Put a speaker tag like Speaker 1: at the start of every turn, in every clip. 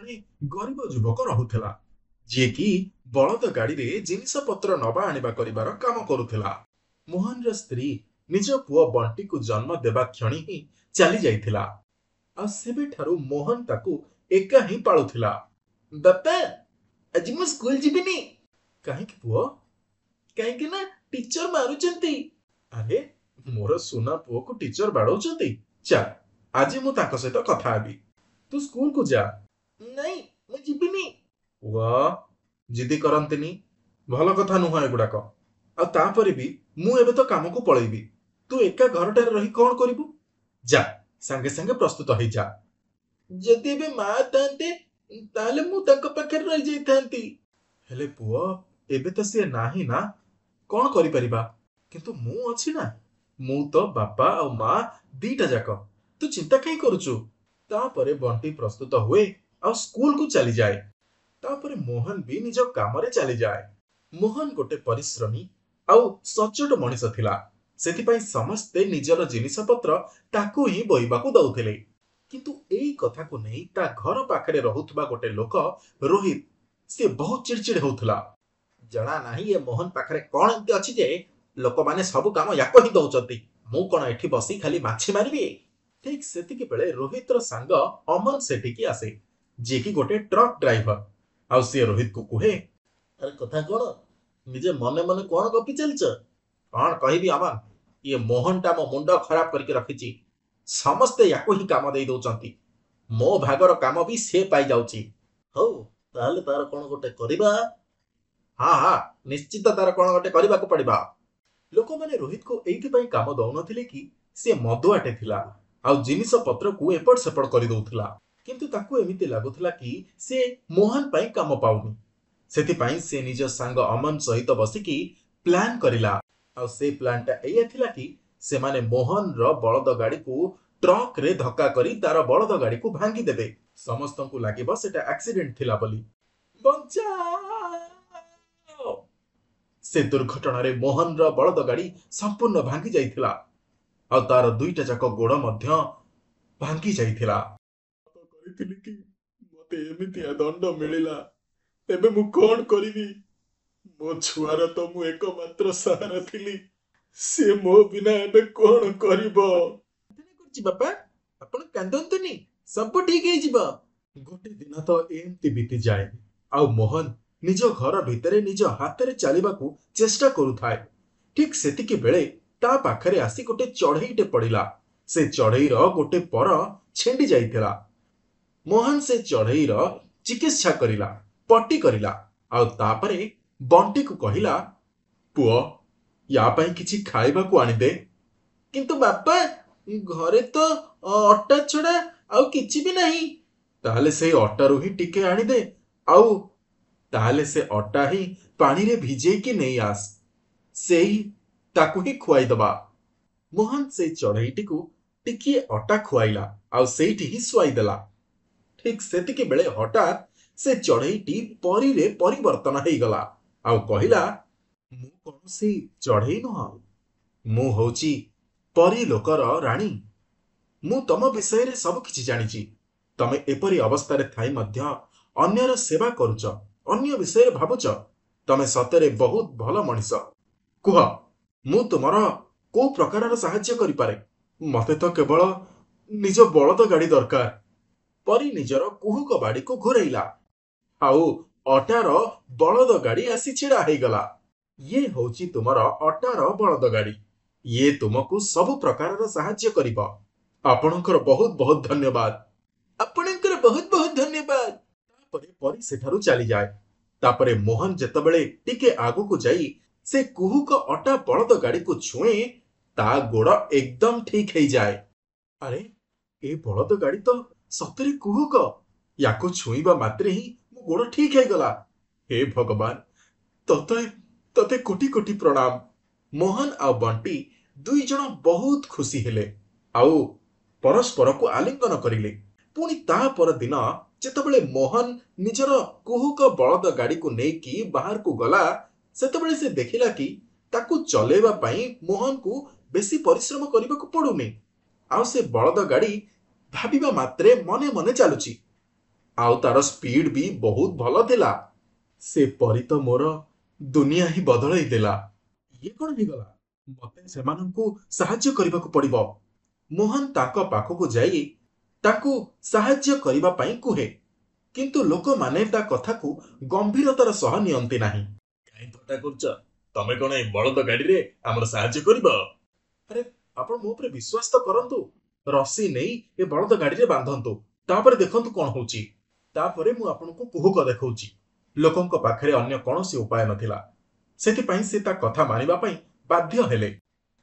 Speaker 1: ଜଣେ ଗରିବ ଯୁବକ ରହୁଥିଲା, ଯିଏକି ବଳଦ ଗାଡିରେ ଜିନିଷ ପତ୍ର ନବା ଆଣିବା କରିବାର କାମ କରୁଥିଲା। ମୋହନର ସ୍ତ୍ରୀ ନିଜ ପୁଅ ବଣ୍ଟିକୁ ଜନ୍ମ ଦେବା କ୍ଷଣି ହିଁ ଚାଲି ଯାଇଥିଲା। ଆଉ ସେବେଠାରୁ ମୋହନ ତାକୁ ଏକା ହିଁ ପାଳୁଥିଲା। ବାପା, ଆଜି ମୁଁ ସ୍କୁଲ ଯିବିନି। କାହିଁକି ପୁଅ? କାହିଁକି ନା ଟିଚର ମାରୁଛନ୍ତି। ଆରେ, ମୋର ସୁନା ପୁଅକୁ ଟିଚର ବାଡଉଛନ୍ତି? ଚାଲ, ଆଜି ମୁଁ ତାଙ୍କ ସହିତ କଥା ହେବି। ତୁ ସ୍କୁଲକୁ ଯା। ନାଇଁ, ମୁଁ ଯିବିନି। ପୁଅ, ଜିଦି କରନ୍ତିନି। ଭଲ କଥା ନୁହଁ ଏଗୁଡାକ। ଆଉ ତାପରେ ବି ମୁଁ ଏବେ ତ କାମକୁ ପଳେଇବି। ତୁ ଏକା ଘରଟାରେ ରହି କଣ କରିବୁ? ଯା, ସାଙ୍ଗେ ସାଙ୍ଗେ ପ୍ରସ୍ତୁତ ହେଇଯା। ଯଦି ଏବେ ମା ଥାନ୍ତେ, ତାହେଲେ ମୁଁ ତାଙ୍କ ପାଖରେ ରହିଯାଇଥାନ୍ତି। ହେଲେ ପୁଅ, ଏବେ ତ ସିଏ ନାହିଁ ନା। କଣ କରିପାରିବା? କିନ୍ତୁ ମୁଁ ଅଛି ନା। ମୁଁ ତ ବାପା ଆଉ ମା ଦିଟା ଯାକ। ତୁ ଚିନ୍ତା କାହିଁ କରୁଛୁ? ତାପରେ ବଣ୍ଟି ପ୍ରସ୍ତୁତ ହୁଏ ଆଉ ସ୍କୁଲକୁ ଚାଲିଯାଏ। ତାପରେ ମୋହନ ବି ନିଜ କାମରେ ଚାଲିଯାଏ। ମୋହନ ଗୋଟେ ପରିଶ୍ରମୀ ଆଉ ସଚ୍ଚୋଟ ମଣିଷ ଥିଲା। ସେଥିପାଇଁ ସମସ୍ତେ ନିଜର ଜିନିଷ ପତ୍ର ତାକୁ ହିଁ ବୋହିବାକୁ ଦଉଥିଲେ। କିନ୍ତୁ ଏଇ କଥାକୁ ନେଇ ତା ଘର ପାଖରେ ରହୁଥିବା ଗୋଟେ ଲୋକ ରୋହିତ, ସିଏ ବହୁତ ଚିଡଚିଡ ହଉଥିଲା। ଜଣା ନାହିଁ ଏ ମୋହନ ପାଖରେ କଣ ଏମିତି ଅଛି ଯେ ଲୋକମାନେ ସବୁ କାମ ୟାକୁ ହିଁ ଦଉଛନ୍ତି। ମୁଁ କଣ ଏଠି ବସି ଖାଲି ମାଛି ମାରିବି? ଠିକ ସେତିକି ବେଳେ ରୋହିତର ସାଙ୍ଗ ଅମନ ସେଠିକି ଆସେ, ଯିଏକି ଗୋଟେ ଟ୍ରକ୍ ଡ୍ରାଇଭର। ଆଉ ସିଏ ରୋହିତକୁ କୁହେ, ଆରେ କଥା କଣ? ନିଜେ ମନେ ମନେ କଣ ଗପି ଚାଲିଛ? କଣ କହିବି ଅମନ, ଇଏ ମୋହନଟା ମୋ ମୁଣ୍ଡ ଖରାପ କରିକି ରଖିଛି। ସମସ୍ତେ ୟାକୁ ହିଁ କାମ ଦେଇ ଦଉଛନ୍ତି। ମୋ ଭାଗର କାମ ବି ସେ ପାଇଯାଉଛି। ହଉ, ତାହେଲେ ତାର କଣ ଗୋଟେ କରିବା। ହଁ ହଁ, ନିଶ୍ଚିତ ତାର କଣ ଗୋଟେ କରିବାକୁ ପଡିବ। ଲୋକମାନେ ରୋହିତକୁ ଏଇଥିପାଇଁ କାମ ଦଉନଥିଲେ କି ସେ ମଦୁଆଟେ ଥିଲା ଆଉ ଜିନିଷ ପତ୍ରକୁ ଏପଟ ସେପଟ କରିଦଉଥିଲା। କିନ୍ତୁ ତାକୁ ଏମିତି ଲାଗୁଥିଲା କି ସେ ମୋହନ ପାଇଁ କାମ ପାଉନି। ସେଥିପାଇଁ ସେ ନିଜ ସାଙ୍ଗ ଅମନ ସହିତ ବସିକି ପ୍ଲାନ କରିଲା। ଆଉ ସେ ପ୍ଲାନଟା ଏଇଆ ଥିଲା କି ସେମାନେ ମୋହନର ବଳଦ ଗାଡିକୁ ଟ୍ରକରେ ଧକ୍କା କରି ତାର ବଳଦ ଗାଡିକୁ ଭାଙ୍ଗି ଦେବେ। ସମସ୍ତଙ୍କୁ ଲାଗିବ ସେଟା ଆକ୍ସିଡେଣ୍ଟ ଥିଲା ବୋଲି। ବଞ୍ଚାଅ! ସେ ଦୁର୍ଘଟଣାରେ ମୋହନର ବଳଦ ଗାଡି ସମ୍ପୂର୍ଣ୍ଣ ଭାଙ୍ଗି ଯାଇଥିଲା ଆଉ ତାର ଦୁଇଟା ଯାକ ଗୋଡ ମଧ୍ୟ ଭାଙ୍ଗି ଯାଇଥିଲା। କରିଥିଲି କି ମତେ ଏମିତିଆ ଦଣ୍ଡ ମିଳିଲା। ଏବେ ମୁଁ କଣ କରିବି? ମୋ ଛୁଆର ତ ମୁଁ ଏକମାତ୍ର ସାହାରା ଥିଲି। ସେ ମୋ ବିନା ଏବେ କଣ କରିବ? ବାପା, ଆପଣ କାନ୍ଦନ୍ତୁନି, ସବୁ ଠିକ ହେଇଯିବ। ଗୋଟେ ଦିନ ତ ଏମିତି ବିତିଯାଏ ଆଉ ମୋହନ ନିଜ ଘର ଭିତରେ ନିଜ ହାତରେ ଚାଲିବାକୁ ଚେଷ୍ଟା କରୁଥାଏ। ଠିକ ସେତିକି ବେଳେ ତା ପାଖରେ ଆସି ଗୋଟେ ଚଢେଇଟେ ପଡିଲା। ସେ ଚଢେଇର ଗୋଟେ ପର ଛିଣ୍ଡି ଯାଇଥିଲା। ମୋହନ ସେ ଚଢେଇର ଚିକିତ୍ସା କରିଲା, ପଟି କରିଲା ଆଉ ତାପରେ ବଣ୍ଟିକୁ କହିଲା, ପୁଅ, ୟା ପାଇଁ କିଛି ଖାଇବାକୁ ଆଣିଦେ। କିନ୍ତୁ ବାପା, ଘରେ ତ ଅଟା ଛଡା ଆଉ କିଛି ବି ନାହିଁ। ତାହେଲେ ସେଇ ଅଟାରୁ ହିଁ ଟିକେ ଆଣିଦେ। ଆଉ ତାହେଲେ ସେ ଅଟା ହିଁ ପାଣିରେ ଭିଜେଇକି ନେଇ ଆସ। ସେଇ ତାକୁ ହିଁ ଖୁଆଇଦବା। ମୋହନ ସେଇ ଚଢେଇଟିକୁ ଟିକିଏ ଅଟା ଖୁଆଇଲା ଆଉ ସେଇଠି ହିଁ ଶୁଆଇଦେଲା। ଠିକ ସେତିକି ବେଳେ ହଠାତ୍ ସେ ଚଢେଇଟି ପରୀରେ ପରିବର୍ତ୍ତନ ହେଇଗଲା ଆଉ କହିଲା, ମୁଁ କୌଣସି ଚଢେଇ ନୁହଁ, ମୁଁ ହଉଛି ପରୀ ଲୋକର ରାଣୀ। ମୁଁ ତମ ବିଷୟରେ ସବୁ କିଛି ଜାଣିଛି। ତମେ ଏପରି ଅବସ୍ଥାରେ ଥାଇ ମଧ୍ୟ ଅନ୍ୟର ସେବା କରୁଛ, ଅନ୍ୟ ବିଷୟରେ ଭାବୁଛ। ତମେ ସତରେ ବହୁତ ଭଲ ମଣିଷ। କୁହ, ମୁଁ ତୁମର କୋଉ ପ୍ରକାରର ସାହାଯ୍ୟ କରିପାରେ? ମତେ ତ କେବଳ ନିଜ ବଳଦ ଗାଡି ଦରକାର। ପରୀ ନିଜର କୁହୁକ ବାଡିକୁ ଘୁରେଇଲା ଆଉ ଅଟାର ବଳଦ ଗାଡି ଆସି ଛିଡା ହେଇଗଲା। ଇଏ ହଉଛି ତୁମର ଅଟାର ବଳଦ ଗାଡି। ଇଏ ତୁମକୁ ସବୁ ପ୍ରକାରର ସାହାଯ୍ୟ କରିବ। ଆପଣଙ୍କର ବହୁତ ବହୁତ ଧନ୍ୟବାଦ। ଆପଣଙ୍କର ବହୁତ ବହୁତ ଧନ୍ୟବାଦ। ତାପରେ ପରୀ ସେଠାରୁ ଚାଲିଯାଏ। ତାପରେ ମୋହନ ଯେତେବେଳେ ଟିକେ ଆଗକୁ ଯାଇ ସେ କୁହୁକ ଅଟା ବଳଦ ଗାଡିକୁ ଛୁଏଁ, ତା ଗୋଡ ଏକଦମ ଠିକ ହେଇଯାଏ। ଆରେ, ଏ ବଳଦ ଗାଡି ତ ସତରେ କୁହୁକ। ୟାକୁ ଛୁଇଁବା ମାତ୍ରେ ହିଁ ମୋ ଗୋଡ ଠିକ ହେଇଗଲା। ହେ ଭଗବାନ, ତତେ ତତେ କୋଟି କୋଟି ପ୍ରଣାମ। ମୋହନ ଆଉ ବଣ୍ଟି ଦୁଇ ଜଣ ବହୁତ ଖୁସି ହେଲେ ଆଉ ପରସ୍ପରକୁ ଆଲିଙ୍ଗନ କରିଲେ। ପୁଣି ତା ପରଦିନ ଯେତେବେଳେ ମୋହନ ନିଜର କୁହୁକ ବଳଦ ଗାଡିକୁ ନେଇକି ବାହାରକୁ ଗଲା, ସେତେବେଳେ ସେ ଦେଖିଲା କି ତାକୁ ଚଲେଇବା ପାଇଁ ମୋହନକୁ ବେଶୀ ପରିଶ୍ରମ କରିବାକୁ ପଡୁନି। ଆଉ ସେ ବଳଦ ଗାଡି ଭାବିବା ମାତ୍ରେ ମନେ ମନେ ଚାଲୁଛି। ଆଉ ତାର ସ୍ପିଡ ବି ବହୁତ ଭଲ ଥିଲା। ସେ ପରି ତ ମୋର ଦୁନିଆ ହିଁ ବଦଳେଇ ଦେଲା। ଇଏ କଣ ହେଇଗଲା? ମତେ ସେମାନଙ୍କୁ ସାହାଯ୍ୟ କରିବାକୁ ପଡିବ। ମୋହନ ତାଙ୍କ ପାଖକୁ ଯାଇ ତାକୁ ସାହାଯ୍ୟ କରିବା ପାଇଁ କୁହେ, କିନ୍ତୁ ଲୋକମାନେ ତା କଥାକୁ ଗମ୍ଭୀରତାର ସହ ନିଅନ୍ତି ନାହିଁ। କାହିଁ ଥଟ୍ଟା କରୁଛ? ତମେ କଣ ଏଇ ବଳଦ ଗାଡିରେ ଆମର ସାହାଯ୍ୟ କରିବ? ଆରେ ଆପଣ ମୋ ଉପରେ ବିଶ୍ୱାସ ତ କରନ୍ତୁ। ରସି ନେଇ ଏ ବଳଦ ଗାଡିରେ ବାନ୍ଧନ୍ତୁ, ତାପରେ ଦେଖନ୍ତୁ କଣ ହଉଛି। ତାପରେ ମୁଁ ଆପଣଙ୍କୁ କୁହୁକ ଦେଖଉଛି। ଲୋକଙ୍କ ପାଖରେ ଅନ୍ୟ କୌଣସି ଉପାୟ ନଥିଲା, ସେଥିପାଇଁ ସେ ତା କଥା ମାନିବା ପାଇଁ ବାଧ୍ୟ ହେଲେ।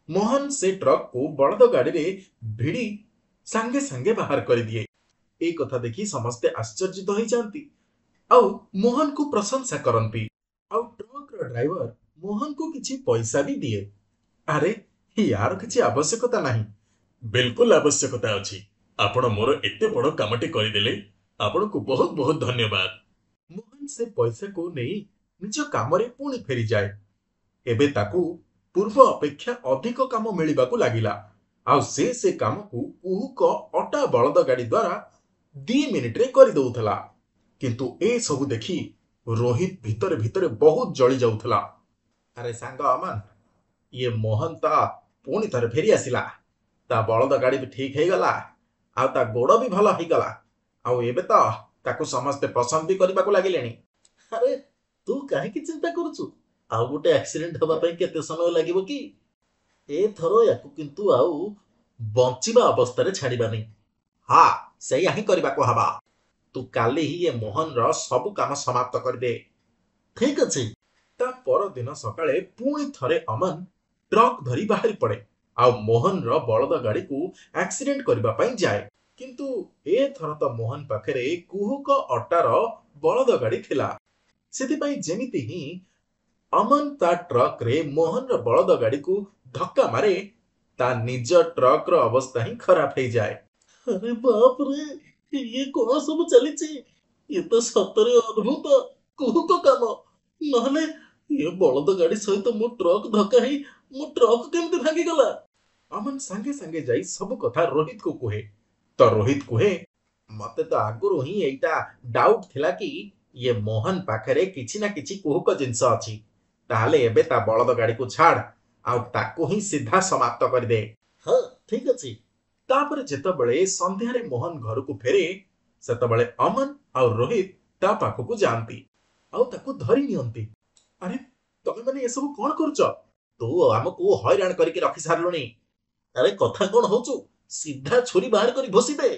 Speaker 1: ମୋହନ ସେ ଟ୍ରକକୁ ବଳଦ ଗାଡିରେ ଭିଡ଼ି ସାଙ୍ଗେ ସାଙ୍ଗେ ବାହାର କରିଦିଏ। ଏଇ କଥା ଦେଖି ସମସ୍ତେ ଆଶ୍ଚର୍ଯ୍ୟିତ ହେଇଯାଆନ୍ତି ଆଉ ମୋହନକୁ ପ୍ରଶଂସା କରନ୍ତି। ଆଉ ଟ୍ରକର ଡ୍ରାଇଭର ମୋହନକୁ କିଛି ପଇସା ବି ଦିଏ। ଆରେ ୟାର କିଛି ଆବଶ୍ୟକତା ନାହିଁ। ବିଲକୁଲ ଆବଶ୍ୟକତା ଅଛି। ଆପଣ ମୋର ଏତେ ବଡ କାମଟି କରିଦେଲେ, ଆପଣଙ୍କୁ ବହୁତ ବହୁତ ଧନ୍ୟବାଦ। ମୋହନ ସେ ପଇସାକୁ ନେଇ ନିଜ କାମରେ ପୁଣି ଫେରିଯାଏ। ଏବେ ତାକୁ ପୂର୍ବ ଅପେକ୍ଷା ଅଧିକ କାମ ମିଳିବାକୁ ଲାଗିଲା, ଆଉ ସେ କାମକୁ କୁହୁକ ଅଟା ବଳଦ ଗାଡି ଦ୍ୱାରା 2 ମିନିଟରେ କରିଦଉଥିଲା। କିନ୍ତୁ ଏ ସବୁ ଦେଖି ରୋହିତ ଭିତରେ ଭିତରେ ବହୁତ ଜଳି ଯାଉଥିଲା। ଆରେ ସାଙ୍ଗ ଅମନ, ଇଏ ମୋହନ ତ ପୁଣି ଥରେ ଫେରି ଆସିଲା। ତା ବଳଦ ଗାଡି ବି ଠିକ ହେଇଗଲା, ଆଉ ତା ଗୋଡ ବି ଭଲ ହେଇଗଲା। ଆଉ ଏବେ ତ ତାକୁ ସମସ୍ତେ ପସନ୍ଦ ବି କରିବାକୁ ଲାଗିଲେଣି। ଆରେ ତୁ କାହିଁକି ଚିନ୍ତା କରୁଛୁ? ଆଉ ଗୋଟେ ଆକ୍ସିଡେଣ୍ଟ ହେବା ପାଇଁ କେତେ ସମୟ ଲାଗିବ କି? ଏଥର ୟାକୁ କିନ୍ତୁ ଆଉ ବଞ୍ଚିବା ଅବସ୍ଥାରେ ଛାଡିବାନି। ହଁ, ସେଇଆ ହିଁ କରିବାକୁ ହବ। ତୁ କାଲି ହିଁ ଏ ମୋହନର ସବୁ କାମ ସମାପ୍ତ କରିଦେ। ଠିକ ଅଛି। ତା ପରଦିନ ସକାଳେ ପୁଣି ଥରେ ଅମନ ଟ୍ରକ୍ ଧରି ବାହାରି ପଡେ ଆଉ ମୋହନର ବଳଦ ଗାଡିକୁ ଆକ୍ସିଡେଣ୍ଟ କରିବା ପାଇଁ ଯାଏ। କିନ୍ତୁ ଏଥର ତ ମୋହନ ପାଖରେ କୁହୁକ ଅଟାର ବଳଦ ଗାଡି ଥିଲା। ସେଥିପାଇଁ ଯେମିତି ହିଁ ଅମନ ତା ଟ୍ରକରେ ମୋହନର ବଳଦ ଗାଡିକୁ ଧକ୍କା ମାରେ, ତା ନିଜ ଟ୍ରକର ଅବସ୍ଥା ହିଁ ଖରାପ ହେଇଯାଏ। ଆରେ ବାପରେ, ଇଏ କଣ ସବୁ ଚାଲିଛି? ଇଏ ତ ସତରେ ଅଦ୍ଭୁତ କୁହୁକ କାମ। ନହେଲେ ଏ ବଳଦ ଗାଡି ସହିତ ମୋ ଟ୍ରକ୍ ଧକ୍କା ହେଇ ମୋ ଟ୍ରକ୍ କେମିତି ଭାଙ୍ଗିଗଲା? ଅମନ ସାଙ୍ଗେ ସାଙ୍ଗେ ଯାଇ ସବୁ କଥା ରୋହିତକୁ କୁହେ। ତ ରୋହିତ କୁହେ, ମତେ ତ ଆଗରୁ ହିଁ ଏଇଟା ଡାଉଟ୍ ଥିଲା କି ଇଏ ମୋହନ ପାଖରେ କିଛି ନା କିଛି କୁହୁକ ଜିନିଷ ଅଛି। ତାହେଲେ ଏବେ ତା ବଳଦ ଗାଡିକୁ ଛାଡ ଆଉ ତାକୁ ହିଁ ସିଧା ସମାପ୍ତ କରିଦେ। ହଁ, ଠିକ ଅଛି। ତାପରେ ଯେତେବେଳେ ସନ୍ଧ୍ୟାରେ ମୋହନ ଘରକୁ ଫେରେ, ସେତେବେଳେ ଅମନ ଆଉ ରୋହିତ ତା ପାଖକୁ ଯାଆନ୍ତି ଆଉ ତାକୁ ଧରି ନିଅନ୍ତି। ଆରେ ତମେମାନେ ଏସବୁ କଣ କରୁଛ? ତୁ ଆମକୁ ହଇରାଣ କରିକି ରଖି ସାରିଲୁଣି। ଆରେ କଥା କଣ ହଉଛୁ? ସିଧା ଛୁରୀ ବାହାର କରି ଭୋଷିଦେ।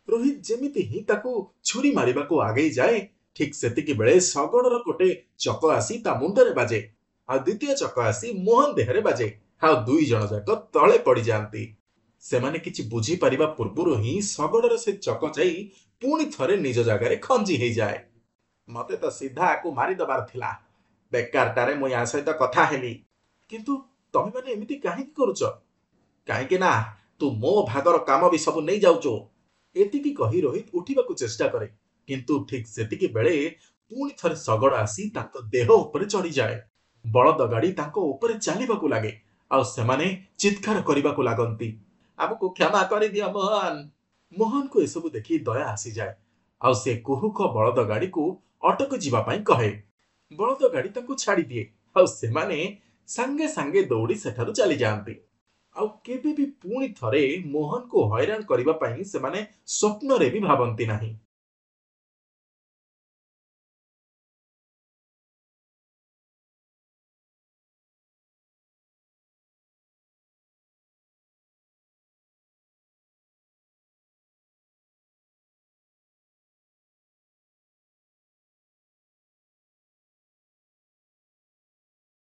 Speaker 1: ରୋହିତ ଯେମିତି ହିଁ ତାକୁ ଛୁରୀ ମାରିବାକୁ ଆଗେଇ ଯାଏ, ଠିକ ସେତିକି ବେଳେ ଶଗଡ଼ର ଗୋଟେ ଚକ ଆସି ତା ମୁଣ୍ଡରେ ବାଜେ ଆଉ ଦ୍ୱିତୀୟ ଚକ ଆସି ମୋହନ ଦେହରେ ବାଜେ ଆଉ 2 ଜଣ ଯାକ ତଳେ ପଡିଯାଆନ୍ତି। ସେମାନେ କିଛି ବୁଝିପାରିବା ପୂର୍ବରୁ ହିଁ ଶଗଡ଼ର ସେ ଚକ ଯାଇ ପୁଣି ଥରେ ନିଜ ଜାଗାରେ ଖଞ୍ଜି ହେଇଯାଏ। ମତେ ତ ସିଧା ଆକୁ ମାରିଦବାର ଥିଲା। ବେକାରଟାରେ ମୁଁ ୟା ସହିତ କଥା ହେଲି। କିନ୍ତୁ ତମେମାନେ ଏମିତି କାହିଁକି କରୁଛ? କାହିଁକି ନା ତୁ ମୋ ଭାଗର କାମ ବି ସବୁ ନେଇ ଯାଉଛୁ। ଏତିକି କହି ରୋହିତ ଉଠିବାକୁ ଚେଷ୍ଟା କରେ, କିନ୍ତୁ ଠିକ ସେତିକି ବେଳେ ପୁଣି ଥରେ ଶଗଡ଼ ଆସି ତାଙ୍କ ଦେହ ଉପରେ ଚଢିଯାଏ। ବଳଦ ଗାଡି ତାଙ୍କ ଉପରେ ଚାଲିବାକୁ ଲାଗେ ଆଉ ସେମାନେ ଚିତ୍କାର କରିବାକୁ ଲାଗନ୍ତି, ଆମକୁ କ୍ଷମା କରିଦିଅ ମୋହନ। ମୋହନକୁ ଏସବୁ ଦେଖି ଦୟା ଆସିଯାଏ ଆଉ ସେ କୁହୁକ ବଳଦ ଗାଡିକୁ ଅଟକ ଯିବା ପାଇଁ କହେ। ବଳଦ ଗାଡି ତାଙ୍କୁ ଛାଡିଦିଏ ଆଉ ସେମାନେ ସାଙ୍ଗେ ସାଙ୍ଗେ ଦୌଡ଼ି ସେଠାରୁ ଚାଲିଯାଆନ୍ତି। ଆଉ କେବେ ବି ପୁଣି ଥରେ ମୋହନକୁ ହଇରାଣ କରିବା ପାଇଁ ସେମାନେ ସ୍ୱପ୍ନରେ ବି ଭାବନ୍ତି ନାହିଁ।